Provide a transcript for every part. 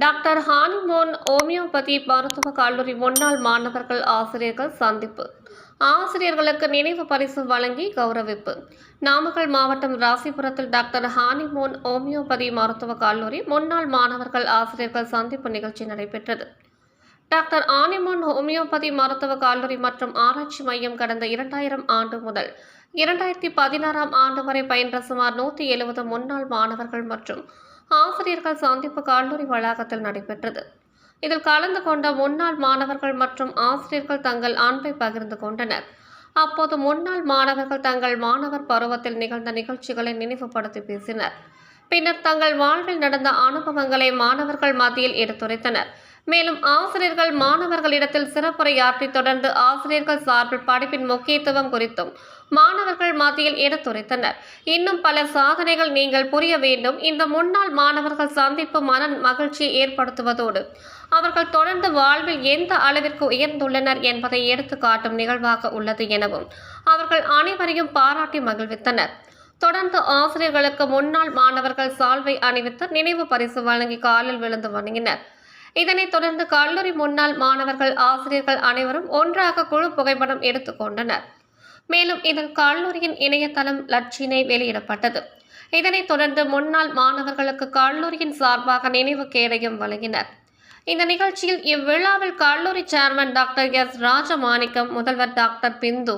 Doctor ஹானிமோன் homeopathy மருத்துவக் கல்லூரி முன்னாள் மாணவர்கள் ஆசிரியர்கள் சந்திப்பு. ஆசிரியர்களுக்கு நினைவு பரிசு வழங்கி கௌரவிப்பு. நாமக்கல் மாவட்டம் ராசிபுரத்தில் டாக்டர் ஹானிமோன் ஓமியோபதி மருத்துவக் கல்லூரி முன்னாள் மாணவர்கள் ஆசிரியர்கள் சந்திப்பு நிகழ்ச்சி நடைபெற்றது. டாக்டர் ஹானிமோன் ஹோமியோபதி மருத்துவக் கல்லூரி மற்றும் ஆராய்ச்சி மையம் கடந்த 2000 ஆண்டு முதல் 2016 ஆண்டு வரை பயின்ற சுமார் 170 முன்னாள் மாணவர்கள் மற்றும் ஆசிரியர்கள் சந்திப்பு கல்லூரி வளாகத்தில் நடைபெற்றது. இதில் கலந்து கொண்ட முன்னாள் மாணவர்கள் மற்றும் ஆசிரியர்கள் தங்கள் அன்பை பகிர்ந்து கொண்டனர். அப்போது முன்னாள் மாணவர்கள் தங்கள் மாணவர் பருவத்தில் நிகழ்ந்த நிகழ்ச்சிகளை நினைவுபடுத்தி பேசினர். பின்னர் தங்கள் வாழ்வில் நடந்த அனுபவங்களை மாணவர்கள் மத்தியில் எடுத்துரைத்தனர். மேலும் ஆசிரியர்கள் மாணவர்களிடத்தில் சிறப்புரையாற்றி தொடர்ந்து ஆசிரியர்கள் சார்பில் படிப்பின் முக்கியத்துவம் குறித்தும் மாணவர்கள் மத்தியில் எடுத்துரைத்தனர். இன்னும் பல சாதனைகள் நீங்கள் புரிய வேண்டும். இந்த முன்னாள் மாணவர்கள் சந்திப்பு மன மகிழ்ச்சியை ஏற்படுத்துவதோடு அவர்கள் தொடர்ந்து வாழ்வில் எந்த அளவிற்கு உயர்ந்துள்ளனர் என்பதை எடுத்து காட்டும் நிகழ்வாக உள்ளது எனவும் அவர்கள் அனைவரையும் பாராட்டி மகிழ்வித்தனர். தொடர்ந்து ஆசிரியர்களுக்கு முன்னாள் மாணவர்கள் சால்வை அணிவித்து நினைவு பரிசு வழங்கி காலில் விழுந்து வணங்கினர். இதனைத் தொடர்ந்து கல்லூரி முன்னாள் மாணவர்கள் ஆசிரியர்கள் அனைவரும் ஒன்றாக குழு புகைப்படம் எடுத்துக்கொண்டனர். மேலும் இதில் கல்லூரியின் இணையதளம் லட்சினை வெளியிடப்பட்டது. இதனைத் தொடர்ந்து முன்னாள் மாணவர்களுக்கு கல்லூரியின் சார்பாக நினைவு கேடயம் வழங்கினர். இந்த நிகழ்ச்சியில் இவ்விழாவில் கல்லூரி சேர்மன் டாக்டர் எஸ் ராஜமாணிக்கம், முதல்வர் டாக்டர் பிந்து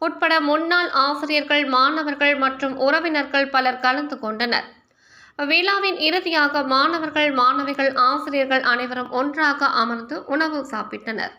உட்பட முன்னாள் ஆசிரியர்கள், மாணவர்கள் மற்றும் உறவினர்கள் பலர் கலந்து கொண்டனர். விழாவின் இறுதியாக மாணவர்கள், மாணவிகள், ஆசிரியர்கள் அனைவரும் ஒன்றாக அமர்ந்து உணவு சாப்பிட்டனர்.